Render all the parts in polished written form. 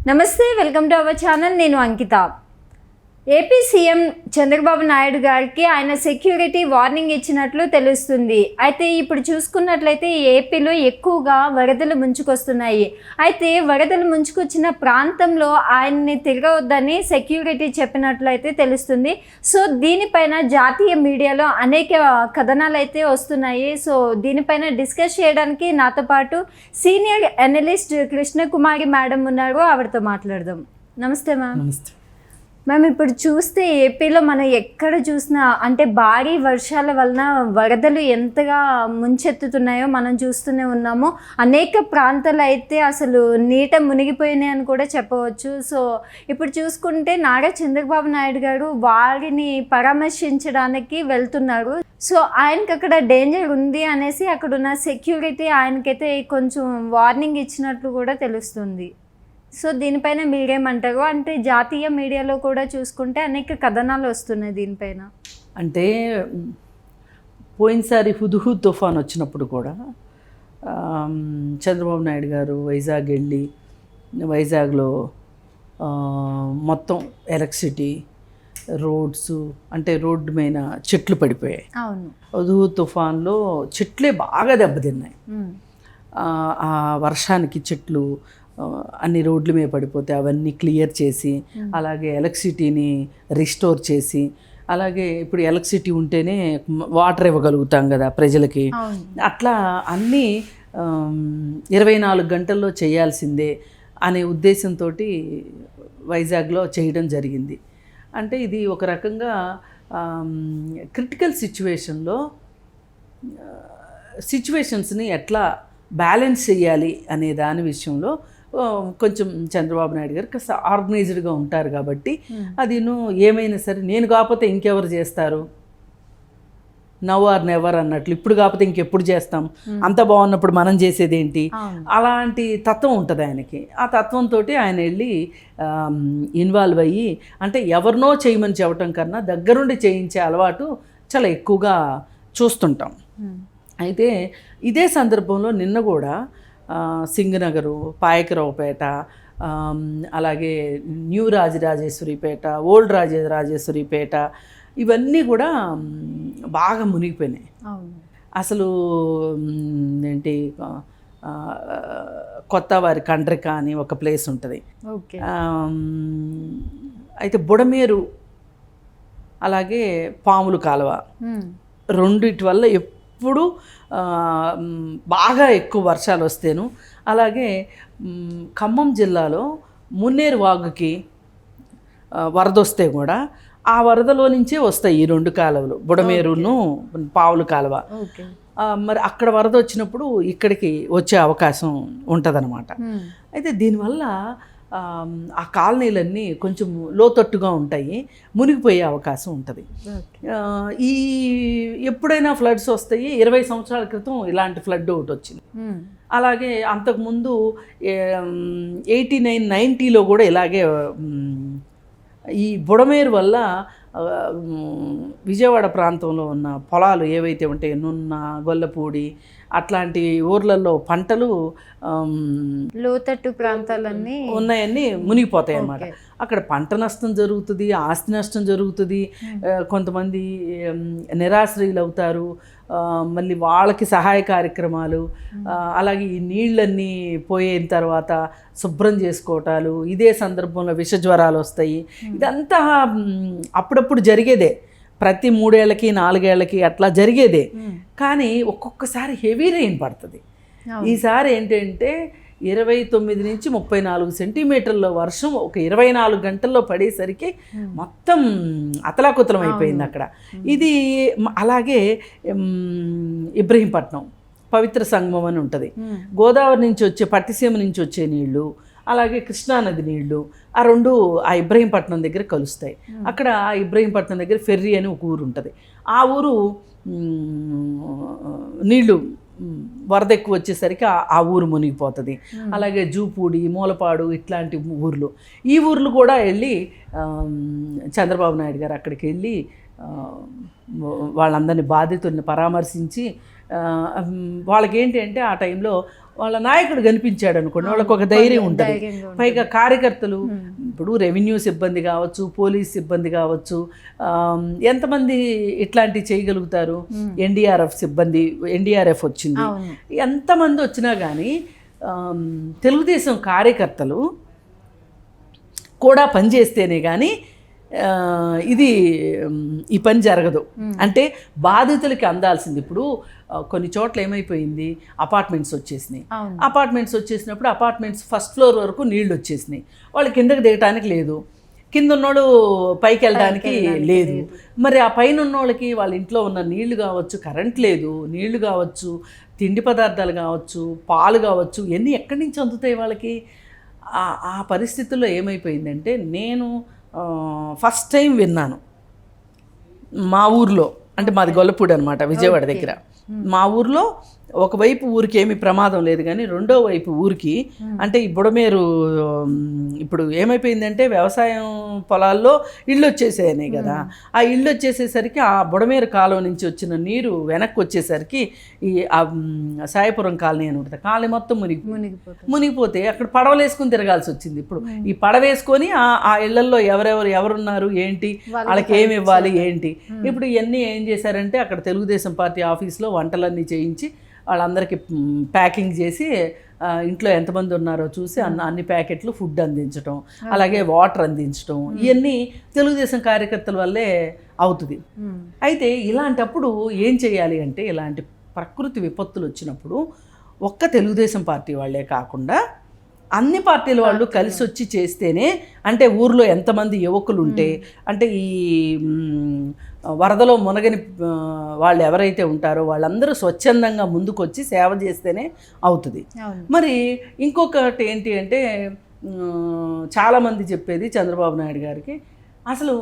నమస్తే, welcome to our channel. నేను అంకిత. AP CM Chandrababu Naidu గారికి ఆయన సెక్యూరిటీ వార్నింగ్ ఇచ్చినట్లు తెలుస్తుంది. అయితే ఇప్పుడు చూసుకున్నట్లయితే ఏపీలో ఎక్కువగా వరదలు ముంచుకొస్తున్నాయి. అయితే వరదలు ముంచుకొచ్చిన ప్రాంతంలో ఆయన్ని తిరగవద్దని సెక్యూరిటీ చెప్పినట్లయితే తెలుస్తుంది. సో దీనిపైన జాతీయ మీడియాలో అనేక కథనాలు అయితే వస్తున్నాయి. సో దీనిపైన డిస్కస్ చేయడానికి నాతో పాటు సీనియర్ అనలిస్ట్ కృష్ణకుమారి మేడం ఉన్నారు. ఆవిడతో మాట్లాడదాం. నమస్తే మ్యామ్. నమస్తే మ్యామ్, ఇప్పుడు చూస్తే ఏపీలో మనం ఎక్కడ చూసినా అంటే భారీ వర్షాల వలన వరదలు ఎంతగా ముంచెత్తుతున్నాయో మనం చూస్తూనే ఉన్నాము. అనేక ప్రాంతాలు అయితే అసలు నీట మునిగిపోయినాయి అని కూడా చెప్పవచ్చు. సో ఇప్పుడు చూసుకుంటే నారా చంద్రబాబు నాయుడు గారు వారిని పరామర్శించడానికి వెళ్తున్నారు. సో ఆయనకి అక్కడ డేంజర్ ఉంది అనేసి అక్కడున్న సెక్యూరిటీ ఆయనకైతే కొంచెం వార్నింగ్ ఇచ్చినట్లు కూడా తెలుస్తుంది. సో దీనిపైన మీరేమంటారు? అంటే జాతీయ మీడియాలో కూడా చూసుకుంటే అనేక కథనాలు వస్తున్నాయి దీనిపైన. అంటే పోయినసారి హుద్హుద్ తుఫాన్ వచ్చినప్పుడు కూడా చంద్రబాబు నాయుడు గారు వైజాగ్ వెళ్ళి వైజాగ్లో మొత్తం ఎలక్ట్రిసిటీ రోడ్స్ అంటే రోడ్డు మీద చెట్లు పడిపోయాయి. అవును, హుద్హుద్ తుఫాన్లో చెట్లే బాగా దెబ్బతిన్నాయి. ఆ వర్షానికి చెట్లు అన్ని రోడ్ల మీద పడిపోతే అవన్నీ క్లియర్ చేసి అలాగే ఎలక్ట్రిసిటీని రిస్టోర్ చేసి అలాగే ఇప్పుడు ఎలక్ట్రిసిటీ ఉంటేనే వాటర్ ఇవ్వగలుగుతాం కదా ప్రజలకి. అట్లా అన్నీ 24 గంటల్లో చేయాల్సిందే అనే ఉద్దేశంతో వైజాగ్లో చేయడం జరిగింది. అంటే ఇది ఒక రకంగా క్రిటికల్ సిచ్యువేషన్స్ని ఎట్లా బ్యాలెన్స్ చేయాలి అనే దాని విషయంలో కొంచెం చంద్రబాబు నాయుడు గారు కాస్త ఆర్గనైజ్డ్గా ఉంటారు కాబట్టి అది ఏమైనా సరే నేను కాకపోతే ఇంకెవరు చేస్తారు, నవ్ ఆర్ నెవర్ అన్నట్లు, ఇప్పుడు కాకపోతే ఇంకెప్పుడు చేస్తాం, అంత బాగున్నప్పుడు మనం చేసేది ఏంటి, అలాంటి తత్వం ఉంటుంది ఆయనకి. ఆ తత్వంతో ఆయన వెళ్ళి ఇన్వాల్వ్ అయ్యి అంటే ఎవరినో చేయమని చెప్పటం కన్నా దగ్గరుండి చేయించే అలవాటు చాలా ఎక్కువగా చూస్తుంటాం. అయితే ఇదే సందర్భంలో నిన్న కూడా సింగనగరు, పాయకరావుపేట, అలాగే న్యూ రాజరాజేశ్వరిపేట, ఓల్డ్ రాజరాజేశ్వరిపేట ఇవన్నీ కూడా బాగా మునిగిపోయినాయి. అసలు ఏంటి కొత్తవారి కండ్రిక అని ఒక ప్లేస్ ఉంటుంది. అయితే బుడమేరు అలాగే పాములు కాలువ రెండిటి వల్ల ఎప్పుడు బాగా ఎక్కువ వర్షాలు వస్తేను, అలాగే ఖమ్మం జిల్లాలో మున్నేరు వాగుకి వరద వస్తే కూడా ఆ వరదలో నుంచే వస్తాయి ఈ రెండు కాలువలు, బుడమేరును పావులు కాలువ. మరి అక్కడ వరద వచ్చినప్పుడు ఇక్కడికి వచ్చే అవకాశం ఉంటుందన్నమాట. అయితే దీనివల్ల ఆ కాలనీలన్నీ కొంచెం లోతట్టుగా ఉంటాయి, మునిగిపోయే అవకాశం ఉంటుంది. ఈ ఎప్పుడైనా ఫ్లడ్స్ వస్తాయి. 20 సంవత్సరాల క్రితం ఇలాంటి ఫ్లడ్ ఒకటి వచ్చింది. అలాగే అంతకుముందు 89, 90లో కూడా ఇలాగే ఈ బుడమేరు వల్ల విజయవాడ ప్రాంతంలో ఉన్న పొలాలు ఏవైతే ఉంటాయో నున్న, గొల్లపూడి అట్లాంటి ఊర్లలో పంటలు లోతట్టు ప్రాంతాలన్నీ ఉన్నాయన్నీ మునిగిపోతాయి అన్నమాట. అక్కడ పంట నష్టం జరుగుతుంది, ఆస్తి నష్టం జరుగుతుంది, కొంతమంది నిరాశ్రయులు అవుతారు. మళ్ళీ వాళ్ళకి సహాయ కార్యక్రమాలు, అలాగే ఈ నీళ్ళన్నీ పోయిన తర్వాత శుభ్రం చేసుకోవటాలు, ఇదే సందర్భంలో విష జ్వరాలు వస్తాయి. ఇదంతా అప్పుడప్పుడు జరిగేదే, ప్రతి 3 ఏళ్ళకి 4 ఏళ్ళకి అట్లా జరిగేదే. కానీ ఒక్కొక్కసారి హెవీ రెయిన్ పడుతుంది. ఈసారి ఏంటంటే 29 నుంచి 34 సెంటీమీటర్ల వర్షం ఒక 24 గంటల్లో పడేసరికి మొత్తం అతలాకుతలం అయిపోయింది అక్కడ. ఇది అలాగే ఇబ్రహీంపట్నం పవిత్ర సంగమం అని ఉంటుంది. గోదావరి నుంచి వచ్చే, పట్టిసీమ నుంచి వచ్చే నీళ్లు, అలాగే కృష్ణానది నీళ్లు ఆ రెండు ఆ ఇబ్రహీంపట్నం దగ్గర కలుస్తాయి. అక్కడ ఆ ఇబ్రహీంపట్నం దగ్గర ఫెర్రీ అని ఒక ఊరు ఉంటుంది. ఆ ఊరు నీళ్లు వరద ఎక్కువ వచ్చేసరికి ఆ ఊరు మునిగిపోతుంది. అలాగే జూపూడి, మూలపాడు ఇట్లాంటి ఊర్లు, ఈ ఊర్లు కూడా వెళ్ళి చంద్రబాబు నాయుడు గారు అక్కడికి వెళ్ళి వాళ్ళందరినీ బాధితుల్ని పరామర్శించి వాళ్ళకి ఏంటి అంటే ఆ టైంలో వాళ్ళ నాయకుడు కనిపించాడు అనుకోండి, వాళ్ళకి ఒక ధైర్యం ఉంటుంది. పైగా కార్యకర్తలు ఇప్పుడు రెవెన్యూ సిబ్బంది కావచ్చు, పోలీస్ సిబ్బంది కావచ్చు, ఎంతమంది ఇట్లాంటివి చేయగలుగుతారు? ఎన్డీఆర్ఎఫ్ సిబ్బంది, ఎన్డీఆర్ఎఫ్ వచ్చింది, ఎంతమంది వచ్చినా కానీ తెలుగుదేశం కార్యకర్తలు కూడా పనిచేస్తేనే కానీ ఈ పని జరగదు. అంటే బాధితులకి అందాల్సింది. ఇప్పుడు కొన్ని చోట్ల ఏమైపోయింది, అపార్ట్మెంట్స్ వచ్చేసినాయి. అపార్ట్మెంట్స్ వచ్చేసినప్పుడు అపార్ట్మెంట్స్ ఫస్ట్ ఫ్లోర్ వరకు నీళ్ళు వచ్చేసినాయి, వాళ్ళు కిందకి దిగటానికి లేదు, కింద ఉన్నోడు పైకి వెళ్ళడానికి లేదు. మరి ఆ పైన ఉన్నోళ్ళకి వాళ్ళ ఇంట్లో ఉన్న నీళ్లు కావచ్చు, కరెంట్ లేదు, నీళ్లు కావచ్చు, తిండి పదార్థాలు కావచ్చు, పాలు కావచ్చు, ఇవన్నీ ఎక్కడి నుంచి అందుతాయి వాళ్ళకి? ఆ పరిస్థితుల్లో ఏమైపోయిందంటే, నేను ఫస్ట్ టైం విన్నాను మా ఊర్లో, అంటే మాది గొల్లపూడి అనమాట, విజయవాడ దగ్గర. మా ఊర్లో ఒకవైపు ఊరికి ఏమి ప్రమాదం లేదు, కానీ రెండో వైపు ఊరికి అంటే ఈ బుడమేరు ఇప్పుడు ఏమైపోయిందంటే వ్యవసాయం పొలాల్లో ఇళ్ళు వచ్చేసాయనే కదా. ఆ ఇళ్ళు వచ్చేసేసరికి ఆ బుడమేరు కాలువ నుంచి వచ్చిన నీరు వెనక్కి వచ్చేసరికి ఈ సాయిపురం కాలనీ అని ఉంటుంది, కాలనీ మొత్తం మునిగిపోతే అక్కడ పడవలు వేసుకుని తిరగాల్సి వచ్చింది. ఇప్పుడు ఈ పడవ వేసుకొని ఆ ఇళ్లల్లో ఎవరున్నారు ఏంటి, వాళ్ళకి ఏమి ఇవ్వాలి ఏంటి. ఇప్పుడు ఇవన్నీ ఏం చేశారంటే అక్కడ తెలుగుదేశం పార్టీ ఆఫీస్లో వంటలన్నీ చేయించి వాళ్ళందరికీ ప్యాకింగ్ చేసి ఇంట్లో ఎంతమంది ఉన్నారో చూసి అన్ని ప్యాకెట్లు ఫుడ్ అందించడం, అలాగే వాటర్ అందించడం, ఇవన్నీ తెలుగుదేశం కార్యకర్తల వల్లే అవుతుంది. అయితే ఇలాంటప్పుడు ఏం చేయాలి అంటే, ఇలాంటి ప్రకృతి విపత్తులు వచ్చినప్పుడు ఒక్క తెలుగుదేశం పార్టీ వాళ్ళే కాకుండా అన్ని పార్టీల వాళ్ళు కలిసి వచ్చి చేస్తేనే, అంటే ఊర్లో ఎంతమంది యువకులు ఉంటే, అంటే ఈ వరదలో మునగని వాళ్ళు ఎవరైతే ఉంటారో వాళ్ళందరూ స్వచ్ఛందంగా ముందుకొచ్చి సేవ చేస్తేనే అవుతుంది. మరి ఇంకొకటి ఏంటి అంటే, చాలామంది చెప్పేది చంద్రబాబు నాయుడు గారికి, అసలు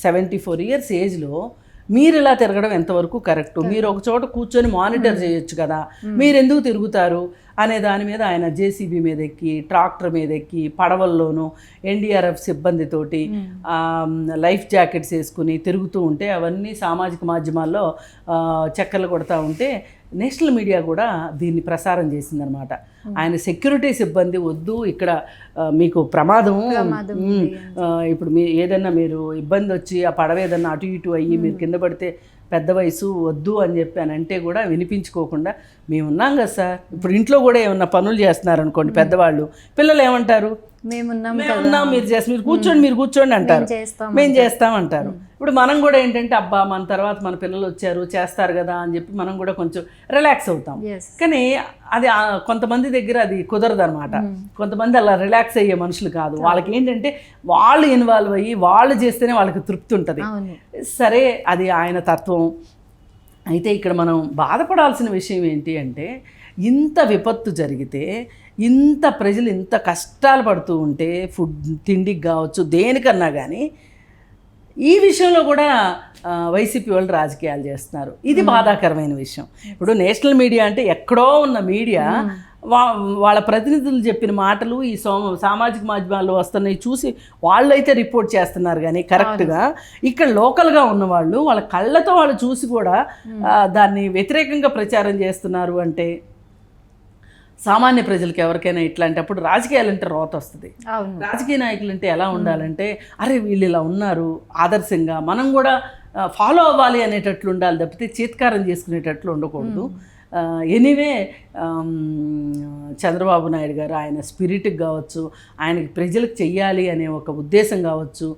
74 years ఏజ్లో మీరు ఇలా తిరగడం ఎంతవరకు కరెక్టు? మీరు ఒక చోట కూర్చొని మానిటర్ చేయొచ్చు కదా, మీరు ఎందుకు తిరుగుతారు అనే దాని మీద ఆయన జేసీబీ మీద ఎక్కి, ట్రాక్టర్ మీద ఎక్కి, పడవల్లోనూ ఎన్డీఆర్ఎఫ్ సిబ్బందితోటి లైఫ్ జాకెట్స్ వేసుకుని తిరుగుతూ ఉంటే అవన్నీ సామాజిక మాధ్యమాల్లో చక్కర్లు కొడతా ఉంటే నేషనల్ మీడియా కూడా దీన్ని ప్రసారం చేసిందనమాట. ఆయన సెక్యూరిటీ సిబ్బంది వద్దు, ఇక్కడ మీకు ప్రమాదం, ఇప్పుడు ఏదన్నా మీరు ఇబ్బంది వచ్చి ఆ పడవ ఏదన్నా అటు ఇటు అయ్యి మీరు కింద పడితే పెద్ద వయసు వద్దు అని చెప్పి అని అంటే కూడా వినిపించుకోకుండా, మేము ఉన్నాం కదా సార్, ఇప్పుడు ఇంట్లో కూడా ఏమన్నా పనులు చేస్తున్నారు అనుకోండి పెద్దవాళ్ళు, పిల్లలు ఏమంటారు, మేమున్నాం మీరు కూర్చోండి అంటారు, మేము చేస్తామంటారు. ఇప్పుడు మనం కూడా ఏంటంటే, అబ్బా మన తర్వాత మన పిల్లలు వచ్చారు చేస్తారు కదా అని చెప్పి మనం కూడా కొంచెం రిలాక్స్ అవుతాం. కానీ అది కొంతమంది దగ్గర అది కుదరదు అనమాట. కొంతమంది అలా రిలాక్స్ అయ్యే మనుషులు కాదు, వాళ్ళకి ఏంటంటే వాళ్ళు ఇన్వాల్వ్ అయ్యి వాళ్ళు చేస్తేనే వాళ్ళకి తృప్తి ఉంటుంది. సరే, అది ఆయన తత్వం. అయితే ఇక్కడ మనం బాధపడాల్సిన విషయం ఏంటి అంటే, ఇంత విపత్తు జరిగితే, ఇంత ప్రజలు ఇంత కష్టాలు పడుతూ ఉంటే, తిండికి కావచ్చు దేనికన్నా కానీ, ఈ విషయంలో కూడా వైసీపీ వాళ్ళు రాజకీయాలు చేస్తున్నారు. ఇది బాధాకరమైన విషయం. ఇప్పుడు నేషనల్ మీడియా అంటే ఎక్కడో ఉన్న మీడియా వాళ్ళ ప్రతినిధులు చెప్పిన మాటలు ఈ సామాజిక మాధ్యమాల్లో వస్తున్నాయి చూసి వాళ్ళైతే రిపోర్ట్ చేస్తున్నారు. కానీ కరెక్ట్గా ఇక్కడ లోకల్గా ఉన్నవాళ్ళు వాళ్ళ కళ్ళతో వాళ్ళు చూసి కూడా దాన్ని వ్యతిరేకంగా ప్రచారం చేస్తున్నారు అంటే, సామాన్య ప్రజలకు ఎవరికైనా ఇట్లాంటప్పుడు రాజకీయాలంటే రోత వస్తుంది. రాజకీయ నాయకులు అంటే ఎలా ఉండాలంటే, అరే వీళ్ళు ఇలా ఉన్నారు ఆదర్శంగా, మనం కూడా ఫాలో అవ్వాలి అనేటట్లు ఉండాలి తప్పితే చీత్కారం చేసుకునేటట్లు ఉండకూడదు. ఎనీవే, చంద్రబాబు నాయుడు గారు ఆయన స్పిరిట్కి కావచ్చు, ఆయనకి ప్రజలకు చెయ్యాలి అనే ఒక ఉద్దేశం కావచ్చు,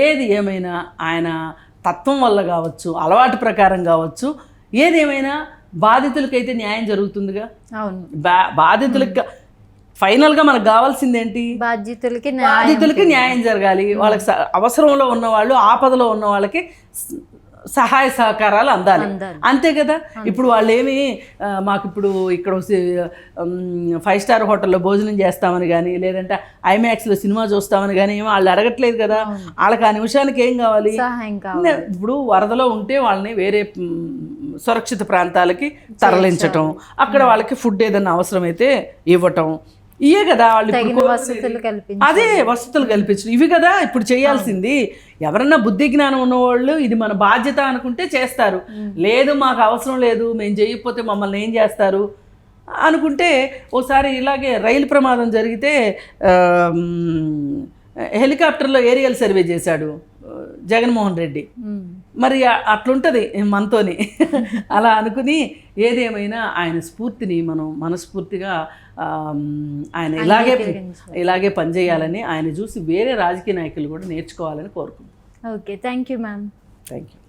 ఏది ఏమైనా ఆయన తత్వం వల్ల కావచ్చు, అలవాటు ప్రకారం కావచ్చు, ఏదేమైనా బాధితులకైతే న్యాయం జరుగుతుందిగా. బాధితులకి ఫైనల్గా మనకు కావాల్సింది ఏంటి? బాధితులకి న్యాయం జరగాలి. వాళ్ళకి అవసరంలో ఉన్నవాళ్ళు, ఆపదలో ఉన్న వాళ్ళకి సహాయ సహకారాలు అందాలి, అంతే కదా. ఇప్పుడు వాళ్ళు ఏమి మాకు ఇప్పుడు ఇక్కడ 5 star హోటల్లో భోజనం చేస్తామని కానీ, లేదంటే ఐమాక్స్లో సినిమా చూస్తామని కానీ ఏమో వాళ్ళు అడగట్లేదు కదా. వాళ్ళకి ఆ నిమిషానికి ఏం కావాలి? ఇప్పుడు వరదలో ఉంటే వాళ్ళని వేరే సురక్షిత ప్రాంతాలకి తరలించటం, అక్కడ వాళ్ళకి ఫుడ్ ఏదైనా అవసరమైతే ఇవ్వటం, ఇవే కదా వాళ్ళు ఇప్పుడు తగిన వసతులు కల్పించాలి. అదే వసతులు కల్పించడం, ఇవి కదా ఇప్పుడు చేయాల్సింది. ఎవరన్నా బుద్ధి జ్ఞానం ఉన్నవాళ్ళు ఇది మన బాధ్యత అనుకుంటే చేస్తారు. లేదు మాకు అవసరం లేదు, మేము చేయకపోతే మమ్మల్ని ఏం చేస్తారు అనుకుంటే, ఓసారి ఇలాగే రైలు ప్రమాదం జరిగితే హెలికాప్టర్లో ఏరియల్ సర్వే చేశాడు జగన్మోహన్ రెడ్డి. మరి అట్లుంటుంది మనతోని. అలా అనుకుని ఏదేమైనా ఆయన స్ఫూర్తిని మనం మనస్ఫూర్తిగా ఆయన ఇలాగే పనిచేయాలని, ఆయన చూసి వేరే రాజకీయ నాయకులు కూడా నేర్చుకోవాలని కోరుకుంటున్నాం. Okay, thank you ma'am. Thank you.